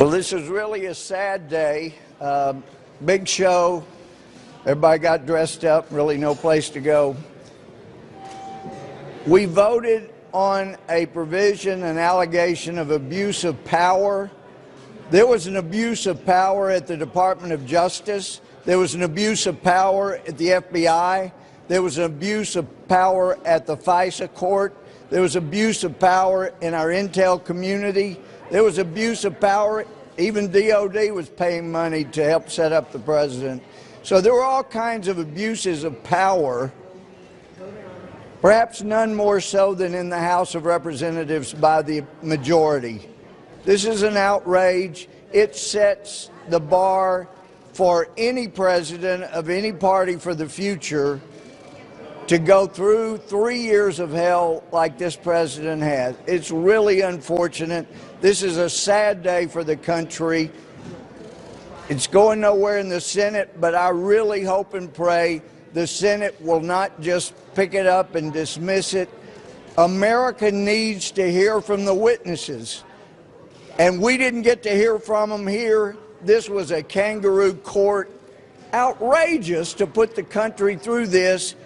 Well, this is really a sad day. Big show. Everybody got dressed up, really no place to go. We voted on a provision, an allegation of abuse of power. There was an abuse of power at the Department of Justice. There was an abuse of power at the FBI. There was an abuse of power at the FISA court. There was abuse of power in our intel community. There was abuse of power. Even DOD was paying money to help set up the president. So there were all kinds of abuses of power, perhaps none more so than in the House of Representatives by the majority. This is an outrage. It sets the bar for any president of any party for the future to go through 3 years of hell like this president has. It's really unfortunate. This is a sad day for the country. It's going nowhere in the Senate, but I really hope and pray the Senate will not just pick it up and dismiss it. America needs to hear from the witnesses, and we didn't get to hear from them here. This was a kangaroo court. Outrageous to put the country through this.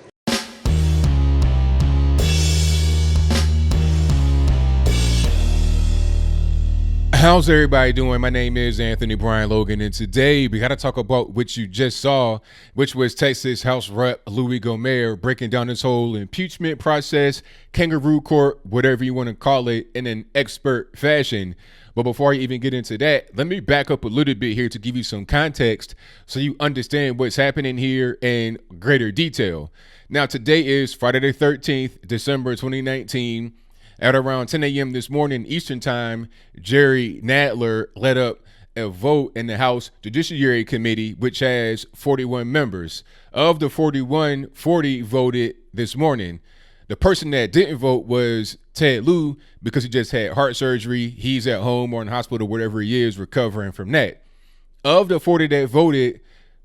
How's everybody doing? My name is Anthony Brian Logan, and today we got to talk about what you just saw, which was Texas House Rep. Louis Gohmert breaking down this whole impeachment process, kangaroo court, whatever you want to call it, in an expert fashion. But before I even get into that, let me back up a little bit here to give you some context so you understand what's happening here in greater detail. Now, today is Friday the 13th, December 2019. At around 10 a.m. this morning Eastern Time, Jerry Nadler led up a vote in the House Judiciary Committee, which has 41 members. Of the 41, 40 voted this morning. The person that didn't vote was Lieu because he just had heart surgery. He's at home or in hospital, wherever he is, recovering from that. Of the 40 that voted,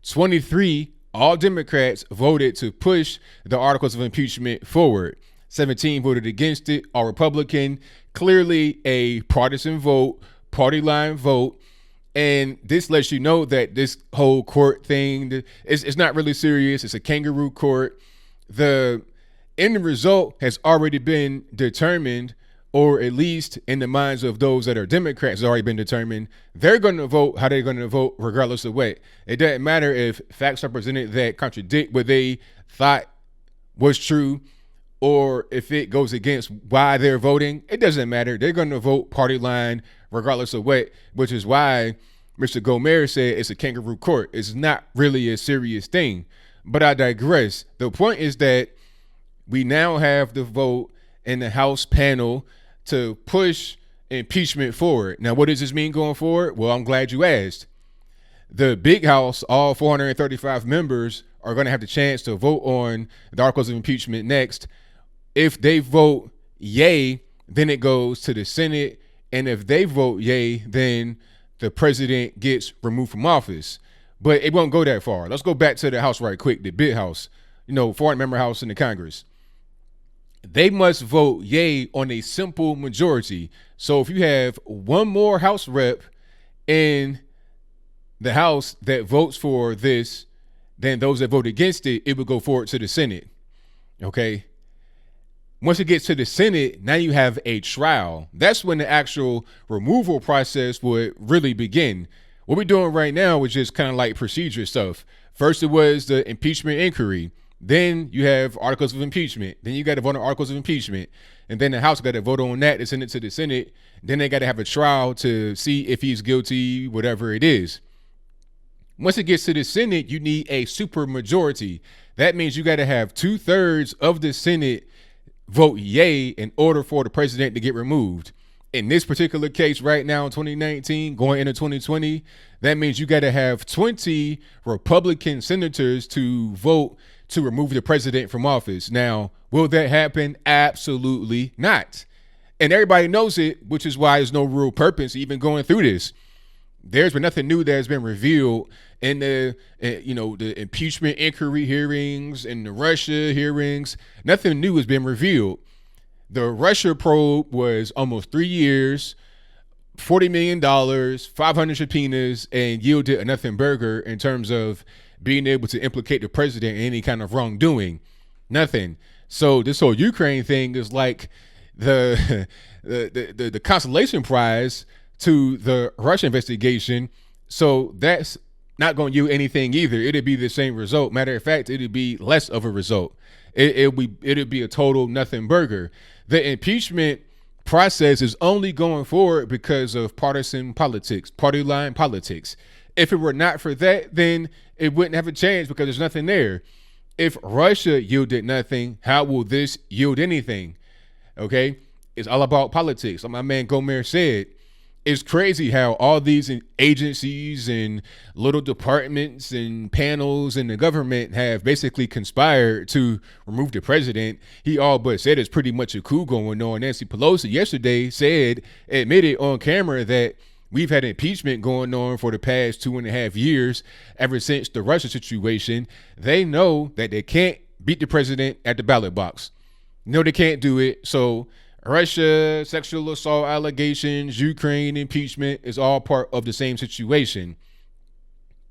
23, all Democrats, voted to push the articles of impeachment forward. 17 voted against it, all Republican. Clearly a partisan vote, party line vote. And this lets you know that this whole court thing is not really serious. It's a kangaroo court. The end result has already been determined, or at least in the minds of those that are Democrats, has already been determined. They're going to vote how they're going to vote regardless of what. It doesn't matter if facts are presented that contradict what they thought was true, or if it goes against why they're voting. It doesn't matter. They're going to vote party line regardless of what, which is why Mr. Gohmert said it's a kangaroo court. It's not really a serious thing. But I digress. The point is that we now have the vote in the House panel to push impeachment forward. Now, what does this mean going forward? Well, I'm glad you asked. The big house, all 435 members, are going to have the chance to vote on the articles of impeachment next. If they vote yay, then it goes to the Senate. And if they vote yay, then the president gets removed from office. But it won't go that far. Let's go back to the House right quick, the big house, 400-member House in the Congress. They must vote yay on a simple majority. So if you have one more House rep in the House that votes for this, then those that vote against it, it would go forward to the Senate. Okay. Once it gets to the Senate, now you have a trial. That's when the actual removal process would really begin. What we're doing right now is just kind of like procedure stuff. First, it was the impeachment inquiry. Then you have articles of impeachment. Then you got to vote on articles of impeachment. And then the House got to vote on that to send it to the Senate. Then they got to have a trial to see if he's guilty, whatever it is. Once it gets to the Senate, you need a super majority. That means you got to have 2/3 of the Senate vote yay in order for the president to get removed. In this particular case right now in 2019, going into 2020, that means you got to have 20 Republican senators to vote to remove the president from office. Now, will that happen? Absolutely not. And everybody knows it, which is why there's no real purpose even going through this. There's been nothing new that has been revealed in the impeachment inquiry hearings and the Russia hearings. Nothing new has been revealed. The Russia probe was almost 3 years. $40 million, 500 subpoenas, and yielded a nothing burger in terms of being able to implicate the president in any kind of wrongdoing. Nothing. So this whole Ukraine thing is like the the consolation prize to the Russia investigation. So that's not going to yield anything either. It'd be the same result. Matter of fact, it'd be less of a result. It'd be a total nothing burger. The impeachment process is only going forward because of partisan politics, party line politics. If it were not for that, then it wouldn't have a chance because there's nothing there. If Russia yielded nothing, how will this yield anything? Okay, it's all about politics. Like my man Gomer said, it's crazy how all these agencies and little departments and panels in the government have basically conspired to remove the president. He all but said it's pretty much a coup going on. Nancy Pelosi yesterday admitted on camera that we've had impeachment going on for the past 2.5 years, ever since the Russia situation. They know that they can't beat the president at the ballot box. No, they can't do it. So Russia, sexual assault allegations, Ukraine impeachment is all part of the same situation.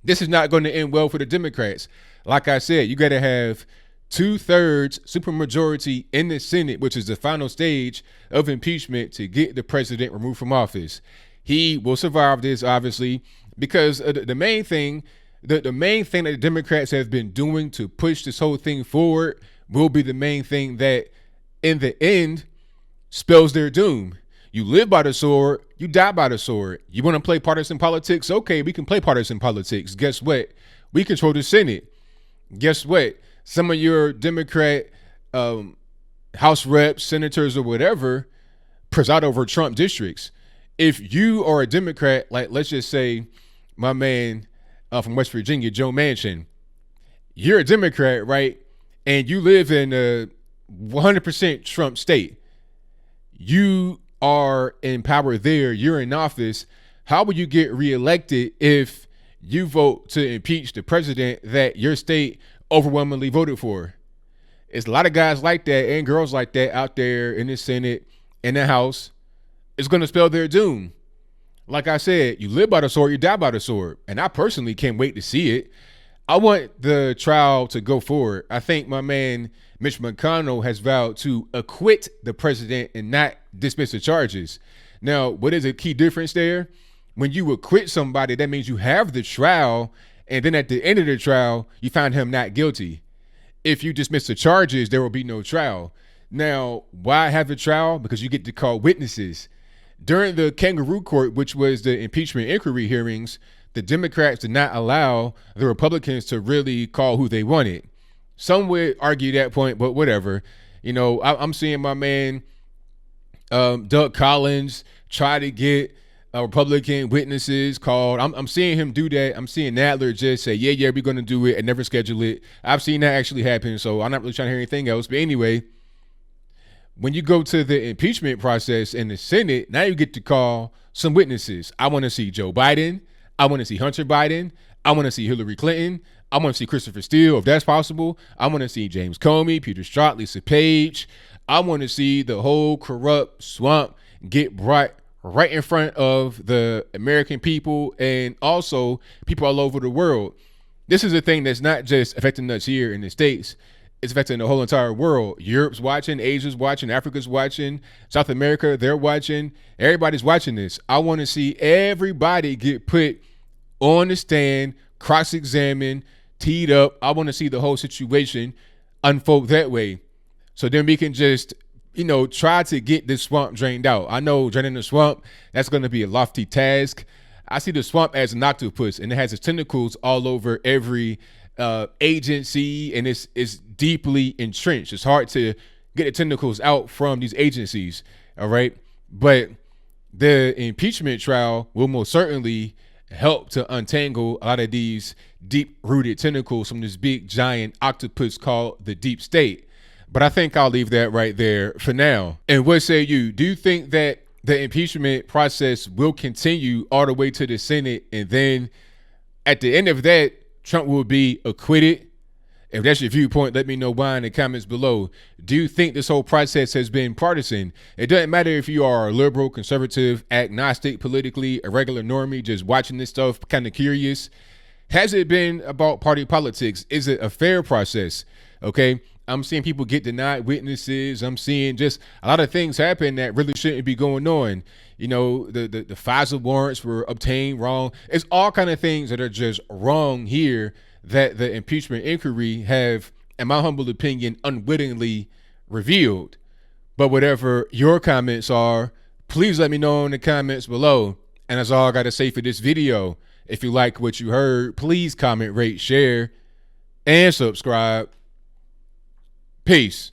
This is not going to end well for the Democrats. Like I said, you got to have 2/3 supermajority in the Senate, which is the final stage of impeachment, to get the president removed from office. He will survive this, obviously, because the main thing that the Democrats have been doing to push this whole thing forward will be the main thing that, in the end, spells their doom. You live by the sword, you die by the sword. You want to play partisan politics? Okay, we can play partisan politics. Guess what? We control the Senate. Guess what? Some of your Democrat House reps, senators, or whatever preside over Trump districts. If you are a Democrat, like let's just say my man from West Virginia, Joe Manchin, you're a Democrat, right? And you live in a 100% Trump state. You are in power there. You're in office. How will you get reelected if you vote to impeach the president that your state overwhelmingly voted for? It's a lot of guys like that and girls like that out there in the Senate, in the House. It's going to spell their doom. Like I said, you live by the sword, you die by the sword. And I personally can't wait to see it. I want the trial to go forward. I think my man Mitch McConnell has vowed to acquit the president and not dismiss the charges. Now, what is a key difference there? When you acquit somebody, that means you have the trial, and then at the end of the trial, you find him not guilty. If you dismiss the charges, there will be no trial. Now, why have a trial? Because you get to call witnesses. During the kangaroo court, which was the impeachment inquiry hearings, the Democrats did not allow the Republicans to really call who they wanted. Some would argue that point, but whatever. You know, I'm seeing my man Doug Collins try to get Republican witnesses called. I'm seeing him do that. I'm seeing Nadler just say, yeah, we're going to do it and never schedule it. I've seen that actually happen, so I'm not really trying to hear anything else. But anyway, when you go to the impeachment process in the Senate, now you get to call some witnesses. I want to see Joe Biden. I want to see Hunter Biden. I want to see Hillary Clinton. I want to see Christopher Steele, if that's possible. I want to see James Comey, Peter Strzok, Lisa Page. I want to see the whole corrupt swamp get brought right in front of the American people and also people all over the world. This is a thing that's not just affecting us here in the States. It's affecting the whole entire world. Europe's watching, Asia's watching, Africa's watching, South America, they're watching. Everybody's watching this. I want to see everybody get put on the stand, cross-examined, teed up. I want to see the whole situation unfold that way. So then we can just, try to get this swamp drained out. I know draining the swamp, that's going to be a lofty task. I see the swamp as an octopus, and it has its tentacles all over every agency, and it's deeply entrenched. It's hard to get the tentacles out from these agencies, all right? But the impeachment trial will most certainly help to untangle a lot of these deep-rooted tentacles from this big, giant octopus called the deep state. But I think I'll leave that right there for now. And what say you? Do you think that the impeachment process will continue all the way to the Senate, and then at the end of that, Trump will be acquitted If that's your viewpoint, let me know why in the comments below. Do you think this whole process has been partisan? It doesn't matter if you are liberal, conservative, agnostic, politically, a regular normie, just watching this stuff, kind of curious. Has it been about party politics? Is it a fair process? Okay. I'm seeing people get denied witnesses. I'm seeing just a lot of things happen that really shouldn't be going on. You know, the FISA warrants were obtained wrong. It's all kind of things that are just wrong here that the impeachment inquiry have, in my humble opinion, unwittingly revealed. But whatever your comments are, please let me know in the comments below. And that's all I got to say for this video. If you like what you heard, please comment, rate, share, and subscribe. Peace.